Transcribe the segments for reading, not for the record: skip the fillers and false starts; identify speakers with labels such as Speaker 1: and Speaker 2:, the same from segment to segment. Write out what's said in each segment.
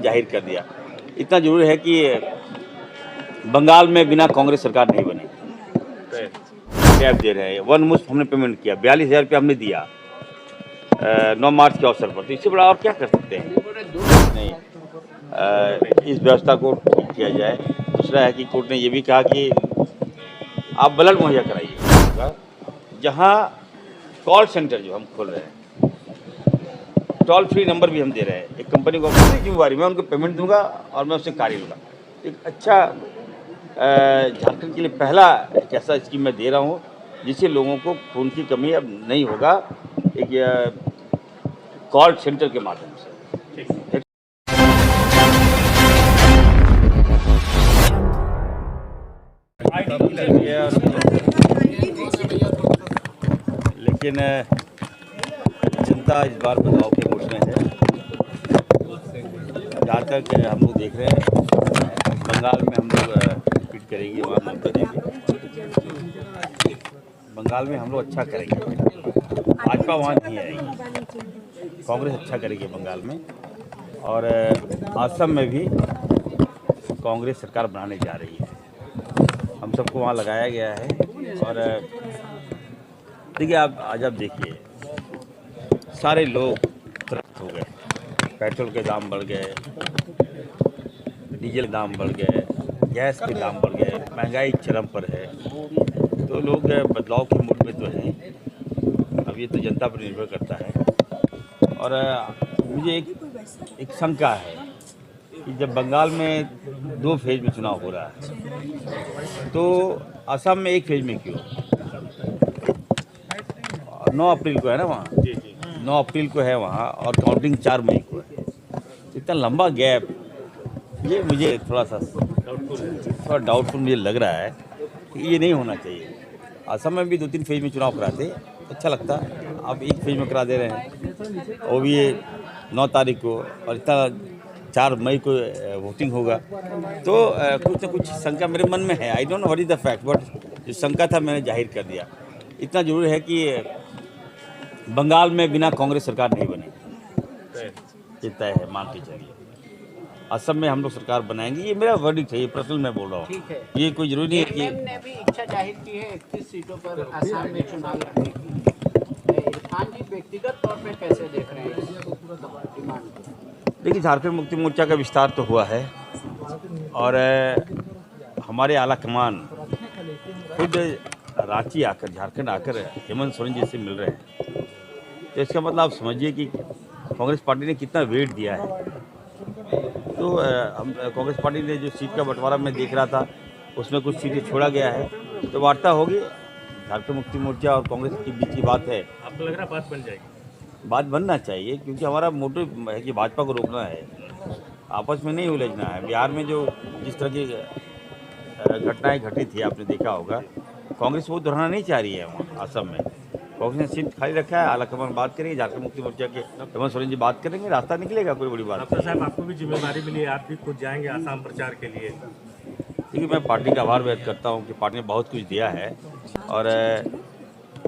Speaker 1: जाहिर कर दिया। इतना जरूर है कि बंगाल में बिना कांग्रेस सरकार नहीं बनी। टैब दे रहे हैं, वन मुश्त हमने पेमेंट किया, 42,000 रुपया हमने दिया 9 मार्च के अवसर पर। तो इससे बड़ा और क्या कर सकते हैं? नहीं, इस व्यवस्था को ठीक किया जाए। दूसरा है कि कोर्ट ने ये भी कहा कि आप ब्लड मुहैया कराइए। जहाँ कॉल सेंटर जो हम खोल रहे हैं, टोल फ्री नंबर भी हम दे रहे हैं। एक कंपनी को अपनी जिम्मेवारी, मैं उनको पेमेंट दूंगा और मैं उससे कार्य लूँगा। एक अच्छा झारखंड के लिए पहला एक ऐसा स्कीम मैं दे रहा हूँ जिससे लोगों को खून की कमी अब नहीं होगा, एक कॉल सेंटर के माध्यम से। लेकिन जनता इस बार बदलाव के मूड में है। जहाँ तक हम लोग देख रहे हैं, बंगाल में हम लोग रिपीट करेंगे, वहाँ ममता देंगे। बंगाल में हम लोग अच्छा करेंगे, भाजपा वहाँ नहीं आएगी, कांग्रेस अच्छा करेगी बंगाल में। और असम में भी कांग्रेस सरकार बनाने जा रही है। हम सबको वहाँ लगाया गया है। और देखिए, आज आप देखिए, सारे लोग त्रस्त हो गए। पेट्रोल के दाम बढ़ गए, डीजल दाम बढ़ गए, गैस के दाम बढ़ गए, महंगाई चरम पर है। तो लोग बदलाव के मूड में तो हैं। अब ये तो जनता पर निर्भर करता है। और मुझे एक शंका है कि जब बंगाल में 2 फेज में चुनाव हो रहा है तो असम में 1 फेज में क्यों? 9 अप्रैल को है ना वहाँ, 9 अप्रैल को है वहाँ, और काउंटिंग 4 मई को है। इतना लंबा गैप, ये मुझे थोड़ा डाउटफुल मुझे लग रहा है कि ये नहीं होना चाहिए। असम में भी 2-3 फेज में चुनाव कराते, अच्छा लगता। अब 1 फेज में करा दे रहे हैं, वो भी 9 तारीख को, और इतना 4 मई को वोटिंग होगा। तो कुछ ना कुछ शंका मेरे मन में है। I don't know what is the fact, but जो शंका था मैंने जाहिर कर दिया। इतना जरूर है कि बंगाल में बिना कांग्रेस सरकार नहीं बनी, ये तय है, मान के चलिए। असम में हम लोग सरकार बनाएंगे, ये मेरा वर्डिक्ट है, ये पर्सनल मैं बोल रहा हूँ। ये कोई जरूरी नहीं है कि
Speaker 2: ने भी इच्छा जाहिर की है 31 सीटों पर असम में चुनाव लड़ने की। इरफान जी व्यक्तिगत तौर पे कैसे देख रहे हैं इस डिमांड को?
Speaker 1: देखिए, झारखंड मुक्ति मोर्चा का विस्तार तो हुआ है, और हमारे आला कमान खुद रांची आकर, झारखंड आकर हेमंत सोरेन जी से मिल रहे हैं। तो इसका मतलब आप समझिए कि कांग्रेस पार्टी ने कितना वेट दिया है। तो हम कांग्रेस पार्टी ने जो सीट का बंटवारा मैं देख रहा था, उसमें कुछ सीटें छोड़ा गया है। तो वार्ता होगी, झारखंड मुक्ति मोर्चा और कांग्रेस के बीच की बात है।
Speaker 3: आपको लग रहा है बात बन जाएगी?
Speaker 1: बात बनना चाहिए, क्योंकि हमारा मोटिव है कि भाजपा को रोकना है, आपस में नहीं उलझना है। बिहार में जो जिस तरह की घटनाएं घटी थी, आपने देखा होगा, कांग्रेस वो दोहराना नहीं चाह रही है। वहाँ असम में कांग्रेस ने सीट खाली रखा है, आलाकमान बात करेंगे, झारखंड मुक्ति मोर्चा के हेमंत सोरेन जी बात करेंगे, रास्ता निकलेगा, कोई बड़ी बात
Speaker 3: डॉक्टर साहब, आपको भी जिम्मेदारी मिली है, आप भी खुद जाएंगे आसाम प्रचार के लिए।
Speaker 1: देखिए, मैं पार्टी का आभार व्यक्त करता हूँ कि पार्टी ने बहुत कुछ दिया है। और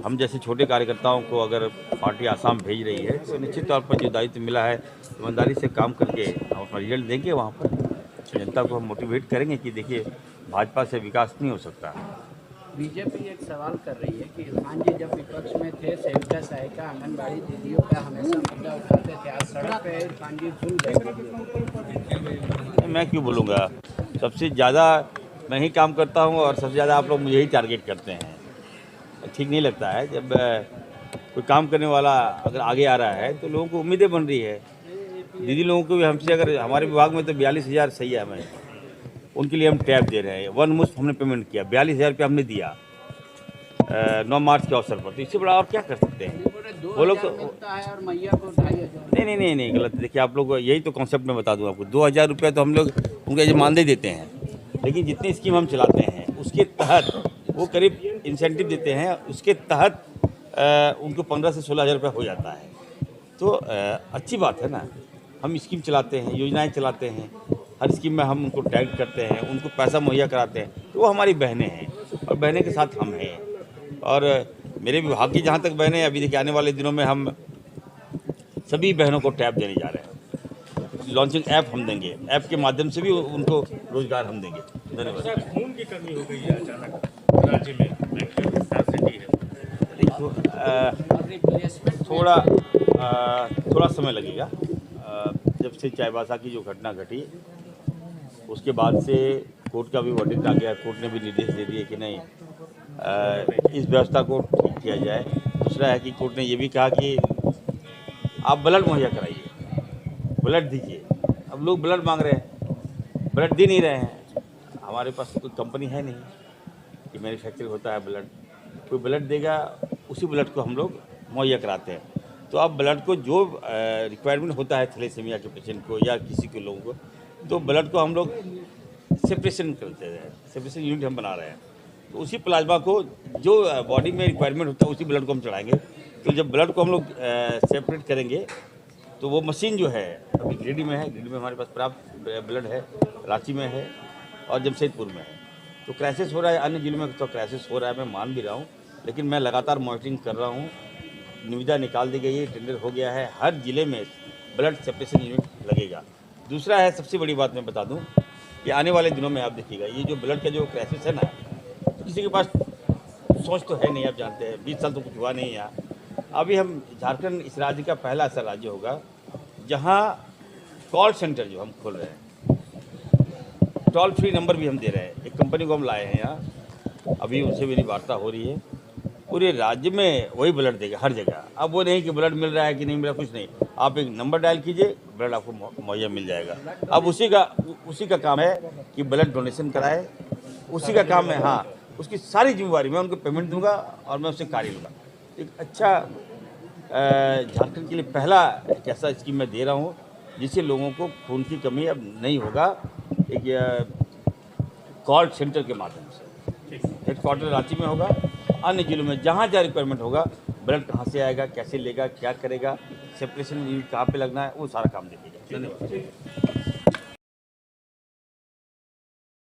Speaker 1: हम जैसे छोटे कार्यकर्ताओं को अगर पार्टी आसाम भेज रही है तो निश्चित तौर पर जो दायित्व मिला है, ईमानदारी से काम करके हम अपना रिजल्ट देंगे। वहाँ पर जनता को हम मोटिवेट करेंगे कि देखिए, भाजपा से विकास नहीं हो सकता।
Speaker 2: बीजेपी एक सवाल कर रही है कि इरफान जी जब विपक्ष में थे, सेविका सहायिका आंगनबाड़ी दीदियों का हमेशा मुद्दा उठाते थे, आज सड़क पे इरफान जी भूल गए।
Speaker 1: मैं क्यों बोलूँगा? सबसे ज़्यादा मैं ही काम करता हूँ और सबसे ज़्यादा आप लोग मुझे ही टारगेट करते हैं। ठीक नहीं लगता है जब कोई काम करने वाला अगर आगे आ रहा है तो लोगों को उम्मीदें बन रही है। दीदी लोगों को भी हमसे, अगर हमारे विभाग में तो 42,000 सही है, मैं उनके लिए हम टैब दे रहे हैं, वन मुश्त हमने पेमेंट किया, 42,000 रुपया हमने दिया 9 मार्च के अवसर पर। तो इससे बड़ा और क्या कर सकते हैं? वो लोग तो
Speaker 2: और मैया को 2,500।
Speaker 1: नहीं गलत। देखिए, आप लोग यही तो कॉन्सेप्ट में बता दूं आपको, 2,000 रुपया तो हम लोग उनको मानदेय देते हैं, लेकिन जितनी स्कीम हम चलाते हैं उसके तहत वो करीब इंसेंटिव देते हैं, उसके तहत उनको 15 से 16,000 रुपया हो जाता है। तो अच्छी बात है ना, हम स्कीम चलाते हैं, योजनाएं चलाते हैं, हर स्कीम में हम उनको टैग करते हैं, उनको पैसा मुहैया कराते हैं। तो वो हमारी बहनें हैं और बहनें के साथ हम हैं। और मेरे विभाग की जहाँ तक बहनें, अभी देखिए आने वाले दिनों में हम सभी बहनों को टैब देने जा रहे हैं। लॉन्चिंग ऐप हम देंगे, ऐप के माध्यम से भी उनको रोजगार हम देंगे। धन्यवाद।
Speaker 3: सर, खून की कमी हो गई है अचानक राज्य में, मेडिकल स्कैर्सिटी है।
Speaker 1: देखो
Speaker 2: रिप्लेसमेंट
Speaker 1: थोड़ा समय लगेगा। जब से चाईबासा की जो घटना घटी उसके बाद से कोर्ट का भी वर्डिक्ट आ गया, कोर्ट ने भी निर्देश दे दिए कि नहीं इस व्यवस्था को ठीक किया जाए। दूसरा है कि कोर्ट ने ये भी कहा कि आप ब्लड मुहैया कराइए, ब्लड दीजिए। अब लोग ब्लड मांग रहे हैं, ब्लड दे नहीं रहे हैं। हमारे पास कोई कंपनी है नहीं कि मैन्युफैक्चरिंग होता है ब्लड, कोई ब्लड देगा उसी ब्लड को हम लोग मुहैया कराते हैं। तो अब ब्लड को जो रिक्वायरमेंट होता है थैलेसीमिया के पेशेंट को या किसी के लोगों को, तो ब्लड को हम लोग सेपरेशन करते हैं, सेपरेशन यूनिट हम बना रहे हैं। तो उसी प्लाज्मा को जो बॉडी में रिक्वायरमेंट होता है उसी ब्लड को हम चढ़ाएंगे। तो जब ब्लड को हम लोग सेपरेट करेंगे तो वो मशीन जो है अभी गिरिडीह में है, गिरिडीह में हमारे पास प्राप्त ब्लड है, रांची में है और जमशेदपुर में है। तो क्राइसिस हो रहा है, अन्य जिलों में तो क्राइसिस हो रहा है, मैं मान भी रहा हूँ, लेकिन मैं लगातार मॉनिटरिंग कर रहा हूँ। निविदा निकाल दी गई है, टेंडर हो गया है, हर जिले में ब्लड सेपरेशन यूनिट लगेगा। दूसरा है, सबसे बड़ी बात मैं बता दूं कि आने वाले दिनों में आप देखिएगा ये जो ब्लड का जो क्राइसिस है ना, तो किसी के पास सोच तो है नहीं, आप जानते हैं 20 साल तो कुछ हुआ नहीं है। अभी हम झारखंड इस राज्य का पहला ऐसा राज्य होगा जहां कॉल सेंटर जो हम खोल रहे हैं, टोल फ्री नंबर भी हम दे रहे हैं। एक कंपनी को हम लाए हैं यहाँ, अभी उनसे मेरी वार्ता हो रही है। पूरे राज्य में वही ब्लड देगा हर जगह। अब वो नहीं कि ब्लड मिल रहा है कि नहीं मिल रहा, कुछ नहीं, आप एक नंबर डायल कीजिए, ब्लड आपको मुहैया मिल जाएगा। अब उसी का काम है कि ब्लड डोनेशन कराए, उसी का काम है। हाँ, उसकी सारी जिम्मेवारी मैं उनको पेमेंट दूंगा और मैं उससे कार्य लूँगा। एक अच्छा झारखंड के लिए पहला एक ऐसा स्कीम मैं दे रहा हूँ जिससे लोगों को खून की कमी अब नहीं होगा। एक कॉल सेंटर के माध्यम से हेडक्वार्टर रांची में होगा, अन्य जिलों में जहाँ जहाँ रिक्वायरमेंट होगा, ब्लड कहाँ से आएगा, कैसे लेगा, क्या करेगा, सेपरेशन यूनिट कहाँ पे लगना है, वो सारा काम देखेगा। धन्यवाद।